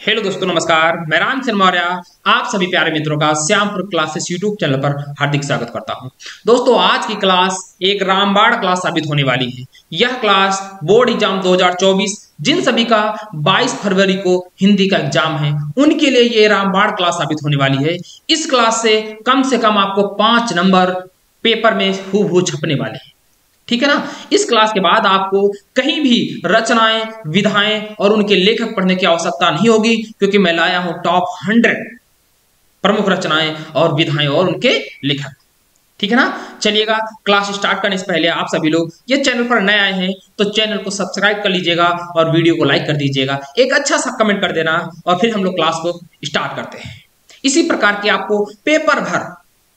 Hello दोस्तों, नमस्कार। मैं राम शर्मा मौर्य आप सभी प्यारे मित्रों का श्यामपुर क्लासेस यूट्यूब चैनल पर हार्दिक स्वागत करता हूं। दोस्तों, आज की क्लास एक रामबाण क्लास साबित होने वाली है। यह क्लास बोर्ड एग्जाम 2024 जिन सभी का 22 फरवरी को हिंदी का एग्जाम है उनके लिए ये रामबाण क्लास साबित होने वाली है। इस क्लास से कम आपको 5 नंबर पेपर में हूबहू छपने वाले हैं। ठीक है ना। इस क्लास के बाद आपको कहीं भी रचनाएं, विधाएं और उनके लेखक पढ़ने की आवश्यकता नहीं होगी, क्योंकि मैं लाया हूं टॉप 100 प्रमुख रचनाएं और विधाएं और उनके लेखक। ठीक है ना। चलिएगा, क्लास स्टार्ट करने से पहले आप सभी लोग ये चैनल पर नए आए हैं तो चैनल को सब्सक्राइब कर लीजिएगा और वीडियो को लाइक कर दीजिएगा, एक अच्छा सा कमेंट कर देना और फिर हम लोग क्लास को स्टार्ट करते हैं। इसी प्रकार की आपको पेपर भर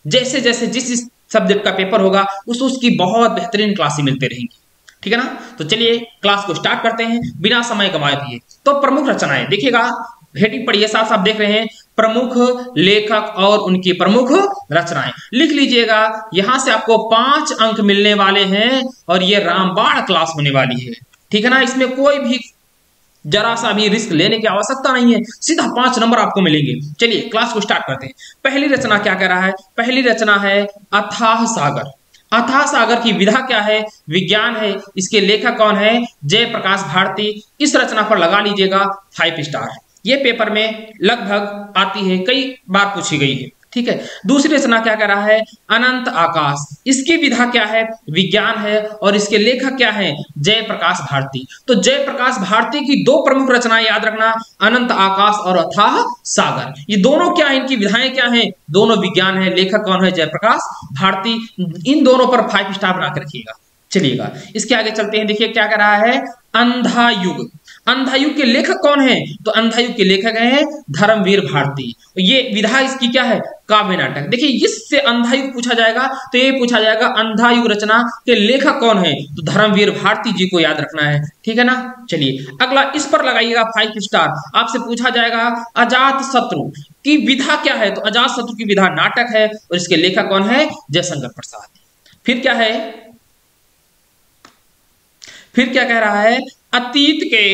जैसे जैसे जिस सब्जेक्ट का पेपर होगा उसकी बहुत बेहतरीन क्लासें मिलते रहेंगी। ठीक है ना। तो चलिए क्लास को स्टार्ट करते हैं बिना समय गंवाए दिए। तो प्रमुख रचनाएं देखिएगा, हेडिंग पढ़िए, साफ साफ देख रहे हैं प्रमुख लेखक और उनकी प्रमुख रचनाएं लिख लीजिएगा। यहां से आपको 5 अंक मिलने वाले हैं और ये रामबाण क्लास होने वाली है। ठीक है ना। इसमें कोई भी जरा सा भी रिस्क लेने की आवश्यकता नहीं है, सीधा 5 नंबर आपको मिलेंगे। चलिए क्लास को स्टार्ट करते हैं। पहली रचना क्या कह रहा है? पहली रचना है अथाह सागर। अथाह सागर की विधा क्या है? विज्ञान है। इसके लेखक कौन है? जयप्रकाश भारती। इस रचना पर लगा लीजिएगा 5 स्टार। ये पेपर में लगभग आती है, कई बार पूछी गई है। ठीक है। दूसरी रचना क्या कह रहा है? अनंत आकाश। इसकी विधा क्या है? विज्ञान है और इसके लेखक क्या है? जयप्रकाश भारती। तो जयप्रकाश भारती की 2 प्रमुख रचनाएं याद रखना, अनंत आकाश और अथाह सागर। ये दोनों क्या है? इनकी विधाएं क्या हैं? दोनों विज्ञान है। लेखक कौन है? जयप्रकाश भारती। इन दोनों पर 5 स्टार बना के रखिएगा। चलिएगा इसके आगे चलते हैं। देखिए क्या कह रहा है? अंधा युग। अंधा युग के लेखक कौन है? तो अंधा युग के लेखक हैं धर्मवीर भारती। ये विधा इसकी क्या है? काव्य नाटक। देखिए इससे अंधा युग पूछा जाएगा तो ये पूछा जाएगा अंधा युग रचना के लेखक कौन है? तो धर्मवीर भारती जी को याद रखना है। ठीक है ना। चलिए अगला, इस पर लगाइएगा 5 स्टार। आपसे पूछा जाएगा अजात शत्रु की विधा क्या है? तो अजात शत्रु की विधा नाटक है और इसके लेखक कौन है? जयशंकर प्रसाद। फिर क्या है? फिर क्या कह रहा है? अतीत के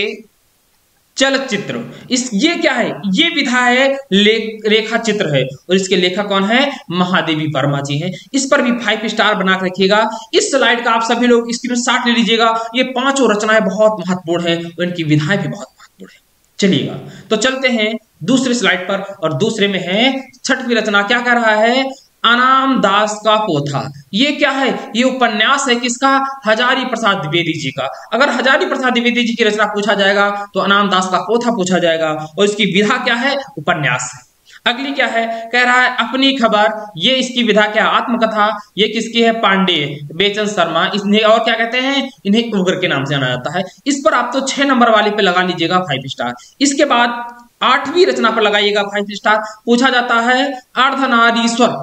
चलचित्र। ये क्या है? ये विधा है रेखा चित्र है और इसके लेखक कौन है? महादेवी वर्मा जी हैं। इस पर भी 5 स्टार बना कर रखिएगा। इस स्लाइड का आप सभी लोग स्क्रीनशॉट ले लीजिएगा। ये 5 रचनाएं बहुत महत्वपूर्ण है और इनकी विधाएं भी बहुत महत्वपूर्ण है। चलिएगा तो चलते हैं दूसरे स्लाइड पर और दूसरे में है 6वीं रचना। क्या कह रहा है? अनाम दास का पोथा। ये क्या है? ये उपन्यास है किसका? हजारी प्रसाद द्विवेदी जी का। अगर हजारी प्रसाद द्विवेदी जी की रचना पूछा जाएगा तो अनाम दास का पोथा पूछा जाएगा और इसकी विधा क्या है? उपन्यास है। अगली क्या है? कह रहा है अपनी खबर। ये इसकी विधा क्या? आत्मकथा। ये किसकी है? पांडे बेचन शर्मा। इन्हें और क्या कहते हैं? इन्हें उग्र के नाम से जाना जाता है। इस पर आप तो 6 नंबर वाले पे लगा लीजिएगा 5 स्टार। इसके बाद 8वीं रचना पर लगाइएगा 5 स्टार। पूछा जाता है अर्धनारीश्वर।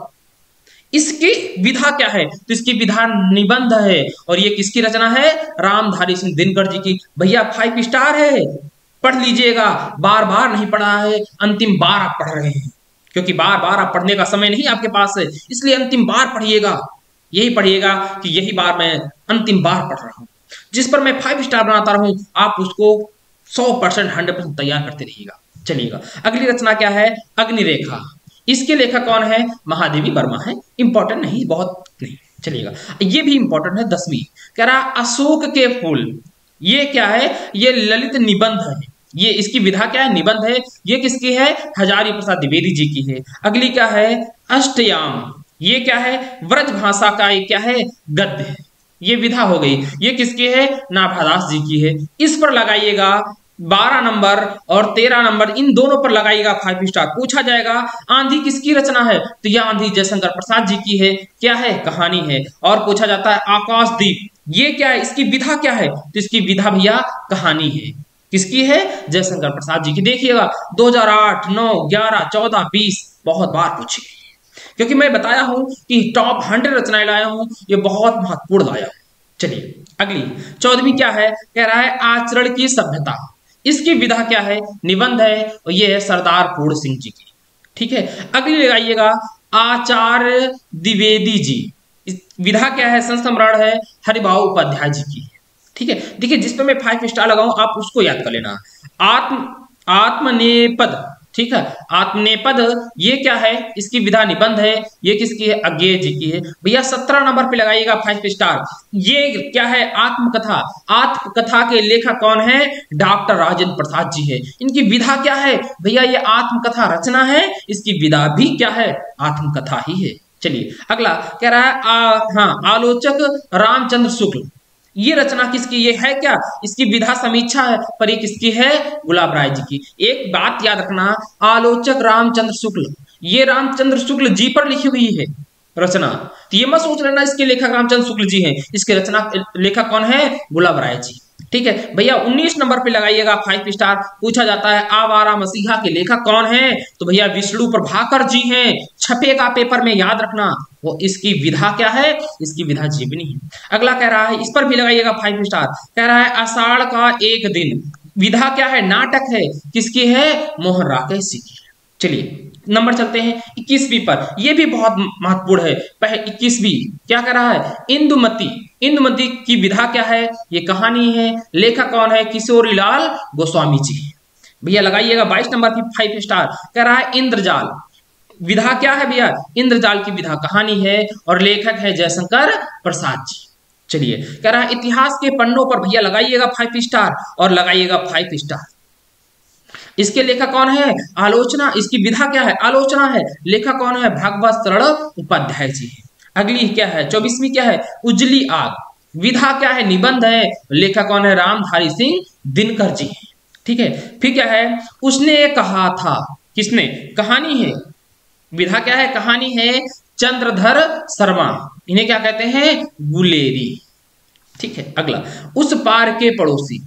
इसकी विधा क्या है? तो इसकी विधा निबंध है और ये किसकी रचना है? रामधारी सिंह दिनकर जी की। भैया 5 स्टार है, पढ़ लीजिएगा। बार बार नहीं पढ़ा है, अंतिम बार आप पढ़ रहे हैं, क्योंकि बार बार आप पढ़ने का समय नहीं आपके पास है, इसलिए अंतिम बार पढ़िएगा। यही पढ़िएगा कि यही बार मैं अंतिम बार पढ़ रहा हूं। जिस पर मैं 5 स्टार बनाता रहूं आप उसको 100% 100% तैयार करते रहिएगा। चलिएगा अगली रचना क्या है? अग्निरेखा। इसके लेखक कौन है? महादेवी वर्मा है। इंपॉर्टेंट नहीं, बहुत नहीं। चलिएगा ये भी इंपॉर्टेंट है। 10वीं कह रहा अशोक के फूल। ये क्या है? ये ललित निबंध है। ये इसकी विधा क्या है? निबंध है। ये किसकी है? हजारी प्रसाद द्विवेदी जी की है। अगली क्या है? अष्टयाम। ये क्या है? व्रज भाषा का एक क्या है? गद्य है। ये विधा हो गई। ये किसकी है? नाभादास जी की है। इस पर लगाइएगा 12 नंबर और 13 नंबर, इन दोनों पर लगाइएगा 5 स्टार। पूछा जाएगा आंधी किसकी रचना है? तो यह आंधी जयशंकर प्रसाद जी की है। क्या है? कहानी है। और पूछा जाता है आकाशदीप। ये क्या है? इसकी विधा क्या है? तो इसकी विधा भैया कहानी है। किसकी है? जयशंकर प्रसाद जी की। देखिएगा 2008, 9, 11, 14, 20 बहुत बार पूछी गई है, क्योंकि मैं बताया हूं कि टॉप 100 रचनाएं लाया हूं, ये बहुत महत्वपूर्ण लाया हूं। चलिए अगली 14वीं क्या है? कह रहा है आचरण की सभ्यता। इसकी विधा क्या है? निबंध है और ये है सरदार पूर्ण सिंह जी की। ठीक है। अगली लगाइएगा आचार्य द्विवेदी जी। विधा क्या है? संस्मरण है, हरिभाऊ उपाध्याय जी की। ठीक है। देखिए जिस पे मैं 5 स्टार लगाऊं आप उसको याद कर लेना। आत्मनेपद, ठीक है, आत्मनेपद ये क्या है, इसकी विधा निबंध है, ये किसकी है, अज्ञेय जी की है। भैया 17 नंबर पे लगाइएगा 5 स्टार। ये क्या है, आत्मकथा। आत्मकथा के लेखक कौन है, डॉक्टर राजेंद्र प्रसाद जी है। इनकी विधा क्या है भैया, ये आत्मकथा रचना है, इसकी विधा भी क्या है, आत्मकथा ही है। चलिए अगला कह रहा है हाँ, आलोचक रामचंद्र शुक्ल, ये रचना किसकी, ये है क्या, इसकी विधा समीक्षा है, पर ये किसकी है, गुलाब राय जी की। एक बात याद रखना, आलोचक रामचंद्र शुक्ल, ये रामचंद्र शुक्ल जी पर लिखी हुई है रचना, तो ये मत सोच लेना इसके लेखक रामचंद्र शुक्ल जी हैं, इसके रचना लेखक कौन है, गुलाब राय जी। ठीक है भैया 19 नंबर पे लगाइएगा 5 स्टार। पूछा जाता है आवारा मसीहा के लेखक कौन है, तो भैया विष्णु प्रभाकर जी हैं। छपेगा पेपर में, याद रखना। वो इसकी विधा क्या है, इसकी विधा जीवनी है। अगला कह रहा है, इस पर भी लगाइएगा 5 स्टार। कह रहा है आषाढ़ का एक दिन, विधा क्या है, नाटक है, किसकी है, मोहन राकेश जी की। चलिए नंबर चलते हैं 21वीं पर, यह भी बहुत महत्वपूर्ण है। 21वीं क्या कर रहा है, इंदुमती। इंदुमती की विधा क्या है, ये कहानी है, लेखक कौन है, किशोरीलाल गोस्वामी जी। भैया लगाइएगा 22 नंबर की 5 स्टार। कह रहा है इंद्रजाल, विधा क्या है भैया, इंद्रजाल की विधा कहानी है और लेखक है जयशंकर प्रसाद जी। चलिए कह रहा है इतिहास के पन्नों पर, भैया लगाइएगा 5 स्टार और लगाइएगा 5 स्टार। इसके लेखक कौन है, आलोचना, इसकी विधा क्या है, आलोचना है, लेखक कौन है, भागवत शरण उपाध्याय जी है। अगली क्या है 24वीं क्या है, उजली आग, विधा क्या है, निबंध है, लेखक कौन है, रामधारी सिंह दिनकर जी है। ठीक है, फिर क्या है, उसने कहा था, किसने, कहानी है, विधा क्या है, कहानी है, चंद्रधर शर्मा, इन्हें क्या कहते हैं, गुलेरी। ठीक है अगला, उस पार के पड़ोसी,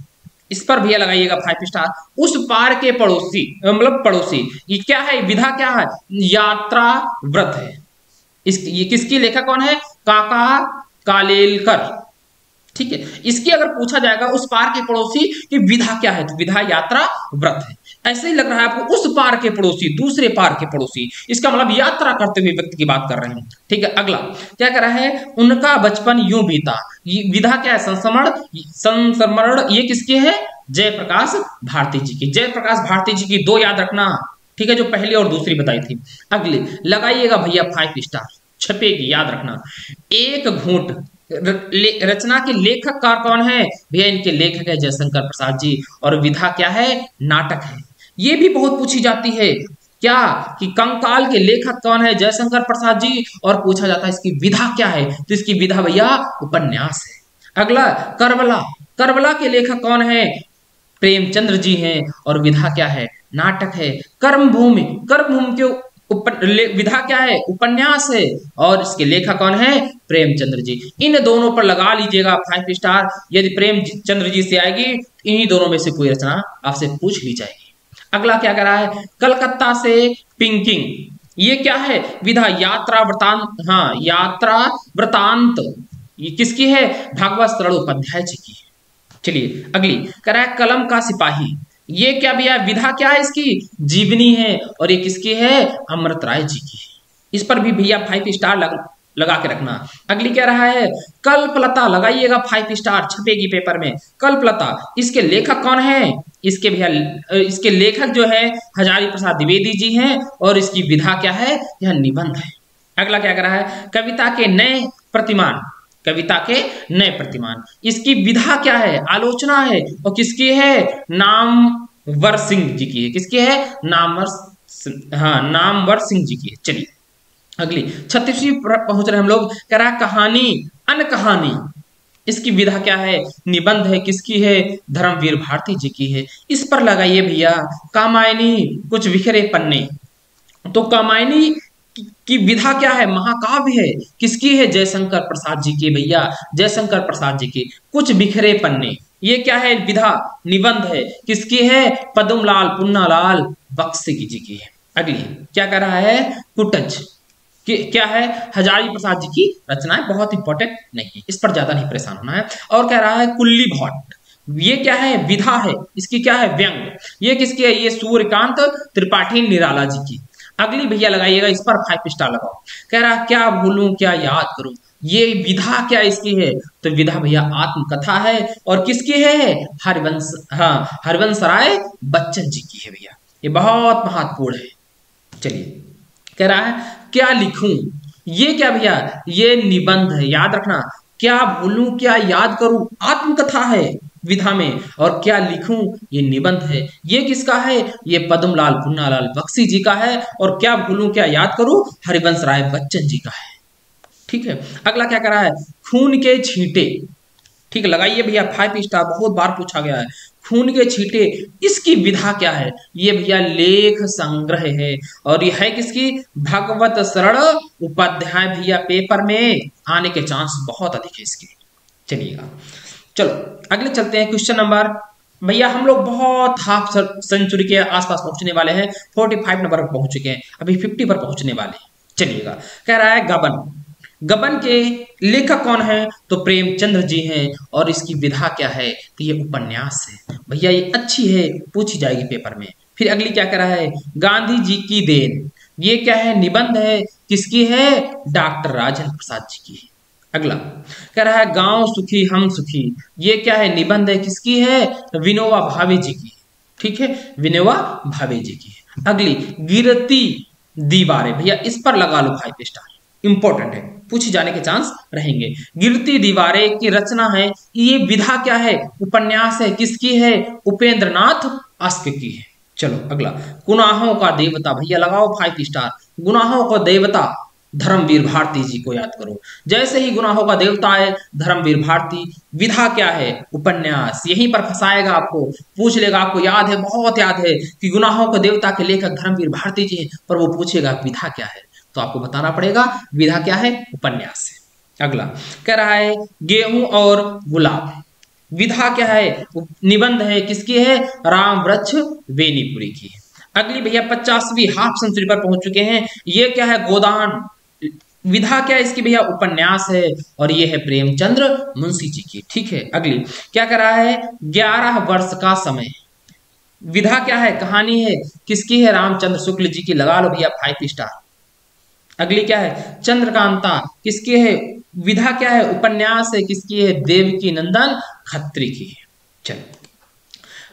इस पर भैया लगाइएगा 5 स्टार। उस पार के पड़ोसी मतलब पड़ोसी, ये क्या है, विधा क्या है, यात्रा व्रत है। ये किसकी लेखक कौन है, काका कालेलकर। ठीक है, इसकी अगर पूछा जाएगा उस पार के पड़ोसी की विधा क्या है, तो विधा यात्रा व्रत है। ऐसे ही लग रहा है आपको, उस पार के पड़ोसी, दूसरे पार के पड़ोसी, इसका मतलब यात्रा करते हुए व्यक्ति की बात कर रहे हैं। ठीक है अगला क्या कर रहा है, उनका बचपन यूं बीता, ये विधा क्या है, संस्मरण। संस्मरण ये किसकी है, जयप्रकाश भारती जी की। जयप्रकाश भारती जी की 2 याद रखना, ठीक है, जो पहली और दूसरी बताई थी। अगले लगाइएगा भैया 5 स्टार, छपेगी, याद रखना। एक घूंट, रचना के लेखक का कौन है भैया, इनके लेखक है जयशंकर प्रसाद जी और विधा क्या है, नाटक है। ये भी बहुत पूछी जाती है क्या, कि कंकाल के लेखक कौन है, जयशंकर प्रसाद जी, और पूछा जाता है इसकी विधा क्या है, तो इसकी विधा भैया उपन्यास है। अगला करबला, करबला के लेखक कौन है, प्रेमचंद्र जी हैं और विधा क्या है, नाटक है। कर्मभूमि, कर्मभूमि के विधा क्या है, उपन्यास है और इसके लेखक कौन है, प्रेमचंद्र जी। इन दोनों पर लगा लीजिएगा 5 स्टार। यदि प्रेमचंद्र जी से आएगी, इन्हीं दोनों में से कोई रचना आपसे पूछ ली जाएगी। अगला क्या कर रहा है, कलकत्ता से पिंकिंग, ये क्या है, विधा यात्रा वृतांत। हाँ, यात्रा वृतांत, ये किसकी है, भागवत शरण उपाध्याय जी की। चलिए अगली कह रहा है कलम का सिपाही, ये क्या भैया, विधा क्या है, इसकी जीवनी है और ये किसकी है, अमृत राय जी की। इस पर भी भैया 5 स्टार लगा के रखना। अगली क्या रहा है, कल्पलता, लगाइएगा 5 स्टार, छपेगी पेपर में। कल्पलता, इसके लेखक कौन है, इसके भैया इसके लेखक जो है हजारी प्रसाद द्विवेदी जी हैं और इसकी विधा क्या है, यह निबंध है। अगला क्या कर रहा है, कविता के नए प्रतिमान, कविता के नए प्रतिमान, इसकी विधा क्या है, आलोचना है और किसकी है, नामवर सिंह जी की है। किसकी है, नामवर सिंह जी की है। चलिए अगली 36वीं पहुंच रहे हम लोग। कह रहा है कहानी अनकहानी, इसकी विधा क्या है, निबंध है, किसकी है, धर्मवीर भारती जी की है। इस पर लगाइए भैया कामायनी कुछ बिखरे पन्ने, तो कामायनी की विधा क्या है, महाकाव्य है, किसकी है, जयशंकर प्रसाद जी की। भैया जयशंकर प्रसाद जी की। कुछ बिखरे पन्ने, ये क्या है, विधा निबंध है, किसकी है, पद्मलाल पुन्नालाल बख्शी जी की है। अगली क्या कर रहा है, कुटज, क्या है, हजारी प्रसाद जी की रचनाएं, बहुत इंपॉर्टेंट नहीं है, इस पर ज्यादा नहीं परेशान होना है। और कह रहा है कुल्ली भट्ट, ये क्या है, विधा है, इसकी क्या है, व्यंग, ये किसकी है, ये सूर्यकांत त्रिपाठी निराला जी की। अगली भैया लगाइएगा, इस पर 5 स्टार लगाओ। कह रहा क्या भूलूं क्या याद करूं, ये विधा क्या इसकी है? तो विधा भैया आत्मकथा है और किसकी है? हरिवंश, हाँ, हरिवंश राय बच्चन जी की है भैया। ये बहुत महत्वपूर्ण है। चलिए, कह रहा है क्या लिखूं? ये क्या भैया? ये निबंध है, याद रखना। क्या भूलूं क्या याद करूं, आत्मकथा है विधा में, और क्या लिखूं ये निबंध है। ये किसका है? ये पद्मलाल पुन्नालाल बख्शी जी का है, और क्या भूलूं क्या याद करूं हरिवंश राय बच्चन जी का है। ठीक है, अगला क्या कर रहा है? खून के छींटे। ठीक है, लगाइए भैया 5 स्टार, बहुत बार पूछा गया है। खून के छींटे, इसकी विधा क्या है? ये भैया लेख संग्रह है, और ये है किसकी? भगवत शरण उपाध्याय। भैया पेपर में आने के चांस बहुत अधिक है इसके। चलिएगा, चलो अगले चलते हैं। क्वेश्चन नंबर, भैया हम लोग बहुत हाफ सेंचुरी के आसपास पहुंचने वाले हैं, 45 नंबर पर पहुंच चुके हैं, अभी 50 पर पहुंचने वाले हैं। चलिएगा, कह रहा है गबन। गबन के लेखक कौन है? तो प्रेमचंद्र जी हैं, और इसकी विधा क्या है? तो ये उपन्यास है भैया, ये अच्छी है, पूछी जाएगी पेपर में। फिर अगली क्या कह रहा है? गांधी जी की देन। ये क्या है? निबंध है, किसकी है? डॉक्टर राजेंद्र प्रसाद जी की है। अगला कह रहा है गांव सुखी हम सुखी। ये क्या है? निबंध है, किसकी है? विनोबा भावे जी की। ठीक है, विनोबा भावे जी की। अगली गिरती दीवारें, भैया इस पर लगा लो 5 स्टार, इंपॉर्टेंट है, पूछे जाने के चांस रहेंगे। गिरती दीवारें की रचना है, ये विधा क्या है? उपन्यास है, किसकी है? उपेंद्र नाथ आस्के की है। चलो अगला, गुनाहों का देवता। भैया लगाओ 5 स्टार, गुनाहों का देवता धर्मवीर भारती जी को याद करो। जैसे ही गुनाहों का देवता है धर्मवीर भारती, विधा क्या है? उपन्यास। यहीं पर फंसाएगा आपको, पूछ लेगा, आपको याद है, बहुत याद है कि गुनाहों के देवता के लेखक धर्मवीर भारती जी हैं, पर वो पूछेगा विधा क्या है, तो आपको बताना पड़ेगा विधा क्या है? उपन्यास है। अगला कह रहा है गेहूं और गुलाब। विधा क्या है? निबंध है, किसकी है? राम वृक्ष बेनीपुरी की। अगली भैया 50वीं हाफ सेंचुरी पर पहुंच चुके हैं। ये क्या है? गोदान। विधा क्या है इसकी? भैया उपन्यास है, और ये है प्रेमचंद्र मुंशी जी की। ठीक है, अगली क्या कर रहा है? 11 वर्ष का समय। विधा क्या है? कहानी है, किसकी है? रामचंद्र शुक्ल जी की। लगा लो भैया 5 स्टार। अगली क्या है? चंद्रकांता, किसकी है? विधा क्या है? उपन्यास है, किसकी है? देवकी नंदन खत्री की है। चलो,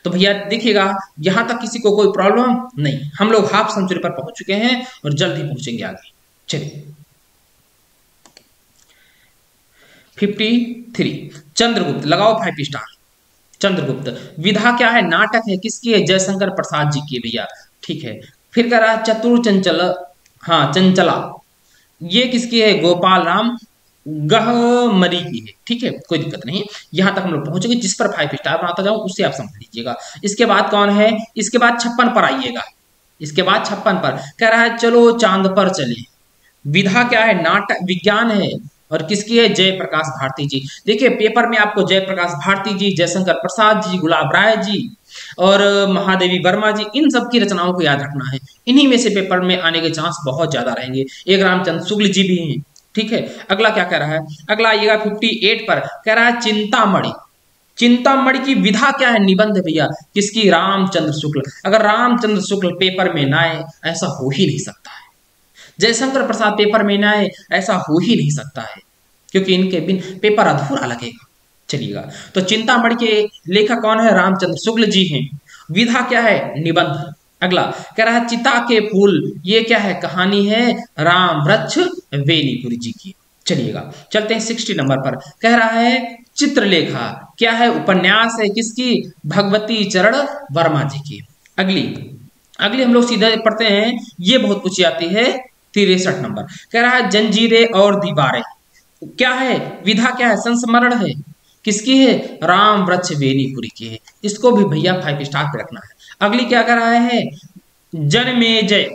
तो भैया देखिएगा यहां तक किसी को कोई प्रॉब्लम नहीं, हम लोग हाफ सेंचुरी पर पहुंच चुके हैं और जल्द ही पहुंचेंगे आगे। चलिए 53 चंद्रगुप्त, लगाओ 5 स्टार। चंद्रगुप्त विधा क्या है? नाटक है, किसकी है? जयशंकर प्रसाद जी की भैया। ठीक है, फिर कह रहा है चतुर चंचल, हाँ चंचला, ये किसकी है? गोपाल राम गहमरी की है। ठीक है, कोई दिक्कत नहीं, यहां तक हम लोग पहुंचेंगे। जिस पर 5 स्टार बनाता जाऊं उससे आप समझ लीजिएगा। इसके बाद कौन है? इसके बाद 56 पर आइएगा। इसके बाद 56 पर कह रहा है चलो चांद पर चले। विधा क्या है? नाटक, विज्ञान है, और किसकी है? जयप्रकाश भारती जी। देखिए पेपर में आपको जयप्रकाश भारती जी, जयशंकर प्रसाद जी, गुलाब राय जी और महादेवी वर्मा जी, इन सब की रचनाओं को याद रखना है। इन्हीं में से पेपर में आने के चांस बहुत ज्यादा रहेंगे। एक रामचंद्र शुक्ल जी भी हैं। ठीक है, अगला क्या कह रहा है? अगला आइएगा 58 पर, कह रहा है चिंतामणि। चिंतामणि की विधा क्या है? निबंध भैया, किसकी? रामचंद्र शुक्ल। अगर रामचंद्र शुक्ल पेपर में ना आए, ऐसा हो ही नहीं सकता है। जयशंकर प्रसाद पेपर में ना आए, ऐसा हो ही नहीं सकता है, क्योंकि इनके बिन पेपर अधूरा लगेगा। चलिएगा, तो चिंतामणि के लेखक कौन है? रामचंद्र शुक्ल जी हैं। विधा क्या है? निबंध। अगला कह रहा है चिता के फूल। ये क्या है? कहानी है, राम वृक्ष बेनीपुरी जी की। चलिएगा, चलते हैं 60 नंबर पर, कह रहा है चित्रलेखा। क्या है? उपन्यास है, किसकी? भगवती चरण वर्मा जी की। अगली अगली हम लोग सीधे पढ़ते हैं, ये बहुत पूछी जाती है 63 नंबर, कह रहा है जंजीरें और दीवारें। क्या है? विधा क्या है? संस्मरण है, किसकी है? राम वृक्ष बेनीपुरी की है। इसको भी भैया 5 स्टार पे रखना है। अगली क्या कर रहा है? जनमेजय,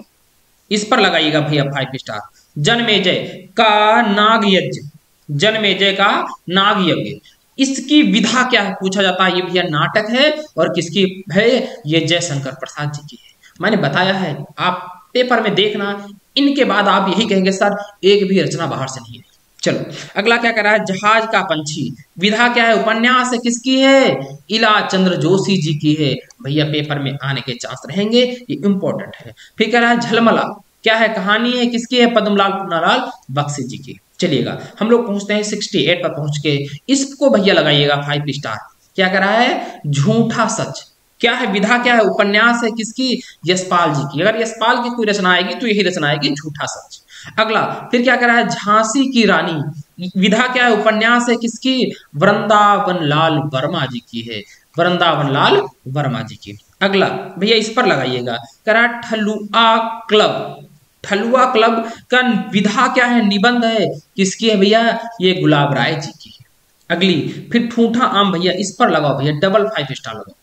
इस पर लगाइएगा भैया 5 स्टार। जनमेजय का नाग यज्ञ, जनमेजय का नाग यज्ञ, इसकी विधा क्या है पूछा जाता है। ये भैया नाटक है, और किसकी है? ये जयशंकर प्रसाद जी की है। मैंने बताया है, आप पेपर में देखना, इनके बाद आप यही कहेंगे सर एक भी रचना बाहर से नहीं है। चलो अगला क्या कर रहा है? जहाज का पंछी। विधा क्या है? उपन्यास है, किसकी है? इला चंद्र जोशी जी की है। भैया पेपर में आने के चांस रहेंगे, ये इंपॉर्टेंट है। फिर कह रहा है झलमला। क्या है? कहानी है, किसकी है? पद्मलाल पुन्नालाल बख्शी जी की। चलिएगा हम लोग पहुंचते हैं 68 पर पहुंच के, इसको भैया लगाइएगा 5 स्टार। क्या कह रहा है? झूठा सच। क्या है? विधा क्या है? उपन्यास है किसकी? यशपाल जी की। अगर यशपाल की कोई रचना आएगी तो यही रचना आएगी, झूठा सच। अगला फिर क्या कह रहा है? झांसी की रानी। विधा क्या है? उपन्यास है किसकी? वृंदावन लाल वर्मा जी की है, वृंदावन लाल वर्मा जी की। अगला भैया इस पर लगाइएगा, कह रहा है ठलुआ क्लब। ठलुआ क्लब का विधा क्या है? निबंध है, किसकी है भैया? ये गुलाब राय जी की है। अगली फिर ठूठा आम, भैया इस पर लगाओ भैया, डबल 5 स्टार लगाओ।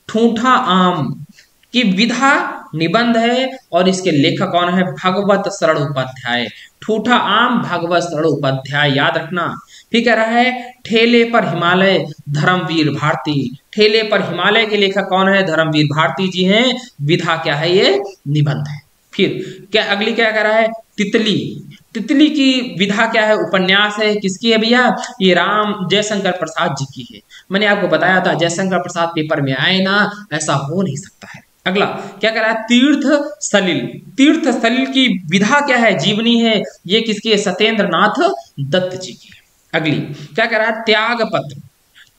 ठूठा आम की विधा निबंध है और इसके लेखक कौन है? भगवत शरण उपाध्याय। ठूठा आम भगवत शरण उपाध्याय, याद रखना। फिर कह रहा है ठेले पर हिमालय, धर्मवीर भारती। ठेले पर हिमालय के लेखक कौन है? धर्मवीर भारती जी हैं। विधा क्या है? ये निबंध है। फिर क्या अगली क्या कह रहा है? तितली। तितली की विधा क्या है? उपन्यास है, किसकी है भैया? ये राम जयशंकर प्रसाद जी की है। मैंने आपको बताया था जयशंकर प्रसाद पेपर में आए ना, ऐसा हो नहीं सकता है। अगला क्या कह रहा है? तीर्थ सलिल। तीर्थ सलिल की विधा क्या है? जीवनी है, ये किसकी है? सत्येंद्र नाथ दत्त जी की है। अगली क्या कह रहा है? त्याग पत्र।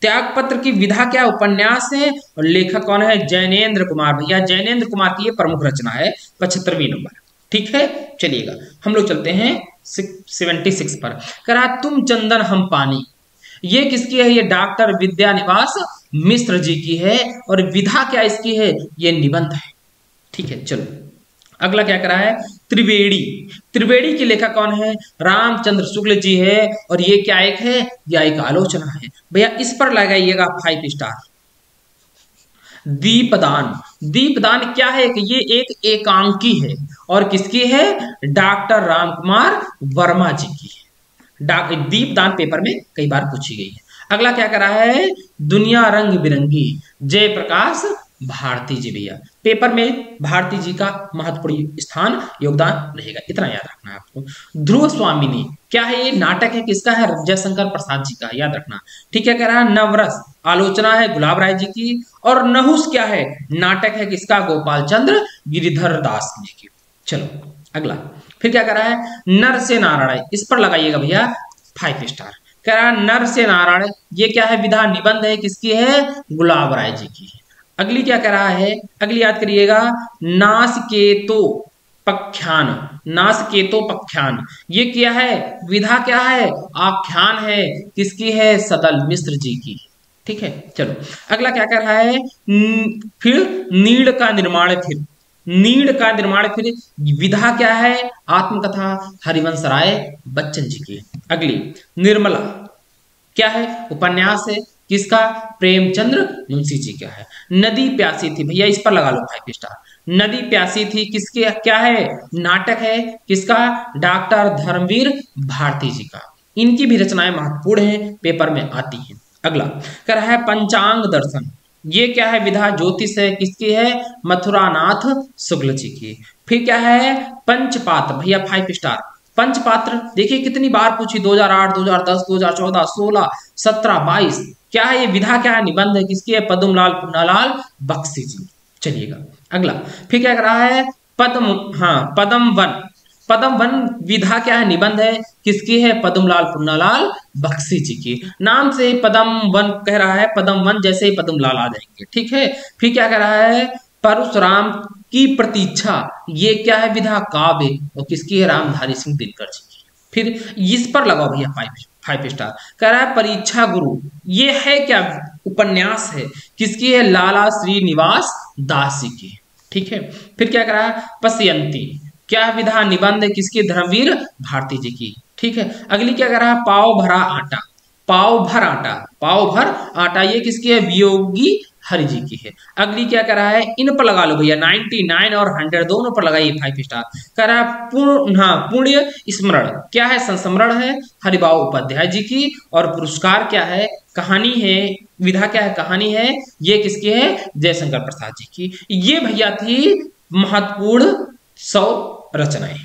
त्याग पत्र की विधा क्या? उपन्यास है और लेखक कौन है? जैनेन्द्र कुमार। भैया जैनेन्द्र कुमार की ये प्रमुख रचना है, 75वीं नंबर। ठीक है, चलिएगा हम लोग चलते हैं 76 पर। कह रहा तुम चंदन हम पानी, ये किसकी है? ये डॉक्टर विद्यानिवास मिश्र जी की है और विधा क्या इसकी है? ये निबंध है। ठीक है, चलो अगला क्या करा है? त्रिवेणी। त्रिवेणी के लेखक कौन है? रामचंद्र शुक्ल जी है और ये क्या एक है? या एक आलोचना है। भैया इस पर लगाइएगा 5 स्टार। दीपदान। दीपदान क्या है? कि ये एक एकांकी है और किसकी है? डॉक्टर रामकुमार वर्मा जी की है। दीपदान पेपर में कई बार पूछी गई है। अगला क्या कर रहा है? दुनिया रंग बिरंगी, जयप्रकाश भारती जी। भैया पेपर में भारती जी का महत्वपूर्ण स्थान योगदान रहेगा, इतना याद रखना है आपको। ध्रुव स्वामिनी क्या है? ये नाटक है, किसका है? जयशंकर प्रसाद जी का, याद रखना। ठीक है, कह रहा है नवरस, आलोचना है गुलाब राय जी की। और नहुस क्या है? नाटक है, किसका? गोपाल चंद्र गिरिधर दास जी की। चलो अगला फिर क्या कर रहा है? नर से नारायण, इस पर लगाइएगा भैया 5 स्टार। कह रहा है नर से नारायण, ये क्या है? विधा निबंध है, किसकी है? गुलाब राय जी की है। अगली क्या कह रहा है? अगली याद करिएगा, नासकेतो पख्यान। नासकेतो पख्यान, ये क्या है? विधा क्या है? आख्यान है, किसकी है? सदल मिश्र जी की। ठीक है, चलो अगला क्या कर रहा है? फिर नीड़ का निर्माण। फिर नीड़ का निर्माण, फिर विधा क्या है? आत्मकथा, हरिवंश राय बच्चन जी की। अगली निर्मला क्या है? उपन्यास है, किसका? प्रेमचंद्र मुंशी जी का है। नदी प्यासी थी, भैया इस पर लगा लो 5 स्टार। नदी प्यासी थी किसके? क्या है? नाटक है, किसका? डॉक्टर धर्मवीर भारती जी का। इनकी भी रचनाएं महत्वपूर्ण हैं, पेपर में आती हैं। अगला कह रहा है पंचांग दर्शन, ये क्या है? विधा ज्योतिष है, किसकी है? मथुरानाथ शुक्ल जी की। फिर क्या है? पंचपात्र, भैया 5 स्टार। पंचपात्र देखिए कितनी बार पूछी, 2008, 2010, 2014, 16, 17, 22। क्या है ये? विधा क्या है? निबंध है, किसकी है? पद्मलाल पुन्नालाल बख्शी जी। चलिएगा अगला फिर क्या कर रहा है? पद्म, हाँ पद्म वन। पद्म वन विधा क्या है? निबंध है, किसकी है? पद्मलाल पुन्नालाल बख्शी जी की। नाम से पद्म वन कह रहा है, पद्म वन जैसे ही पद्मलाल आ जाएंगे। ठीक है, फिर क्या कह रहा है? परशुराम की प्रतीक्षा, ये क्या है? विधा काव्य और किसकी है? रामधारी सिंह दिनकर जी की। फिर इस पर लगाओ भैया 5 स्टार। कह रहा है परीक्षा गुरु, ये है क्या? उपन्यास है, किसकी है? लाला श्रीनिवास दास जी की। ठीक है, फिर क्या कह रहा है? पश्यंती क्या विधा? निबंध है, किसकी? धर्मवीर भारती जी की। ठीक है, अगली क्या कह रहा है? पाव भरा आटा। पाव भर आटा, पाव भर आटा, ये किसकी है? वियोगी हरि जी की है। अगली क्या कर रहा है? इन पर लगा लो भैया 99 और 100 दोनों पर लगाइए 5 स्टार। कह रहा है पुण्य स्मरण, क्या है? संस्मरण है, हरिभाव उपाध्याय जी की। और पुरस्कार क्या है? कहानी है, विधा क्या है? कहानी है, ये किसकी है? जयशंकर प्रसाद जी की। ये भैया थी महत्वपूर्ण 100 रचनाएं।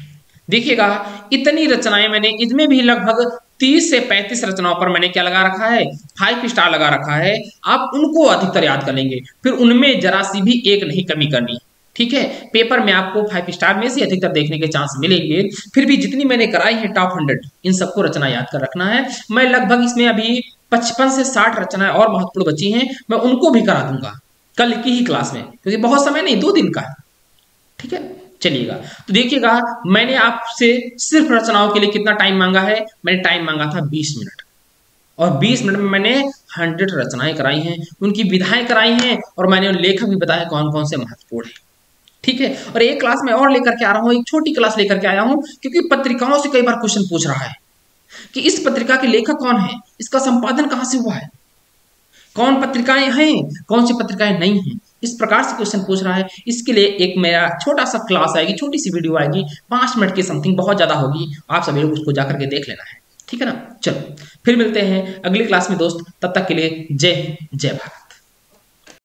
देखिएगा इतनी रचनाएं मैंने, इसमें भी लगभग 30 से 35 रचनाओं पर मैंने क्या लगा रखा है? 5 स्टार लगा रखा है। आप उनको अधिकतर याद कर लेंगे, फिर उनमें जरा सी भी एक नहीं कमी करनी। ठीक है। पेपर में आपको 5 स्टार में से अधिकतर देखने के चांस मिलेंगे, फिर भी जितनी मैंने कराई है टॉप 100 इन सबको रचना याद कर रखना है। मैं लगभग इसमें अभी 55 से 60 रचनाएं और महत्वपूर्ण बची हैं, मैं उनको भी करा दूंगा कल की ही क्लास में, क्योंकि बहुत समय नहीं, 2 दिन का है। ठीक है, चलिएगा। तो देखिएगा, मैंने आपसे सिर्फ रचनाओं के लिए कितना टाइम मांगा है, मैंने टाइम मांगा था 20 मिनट, और 20 मिनट में मैंने 100 रचनाएं कराई हैं, उनकी विधाएं कराई हैं, और मैंने लेखक भी बताया कौन कौन से महत्वपूर्ण है। ठीक है, और एक क्लास में और लेकर के आ रहा हूं, एक छोटी क्लास लेकर के आया हूं, क्योंकि पत्रिकाओं से कई बार क्वेश्चन पूछ रहा है कि इस पत्रिका के लेखक कौन है, इसका संपादन कहां से हुआ है, कौन पत्रिकाएं हैं, कौन सी पत्रिकाएं नहीं हैं, इस प्रकार से क्वेश्चन पूछ रहा है। इसके लिए एक मेरा छोटा सा क्लास आएगी, छोटी सी वीडियो आएगी, 5 मिनट की समथिंग, बहुत ज्यादा होगी, आप सभी लोग उसको जाकर के देख लेना है। ठीक है ना, चलो फिर मिलते हैं अगली क्लास में दोस्त, तब तक के लिए जय हिंद, जय भारत।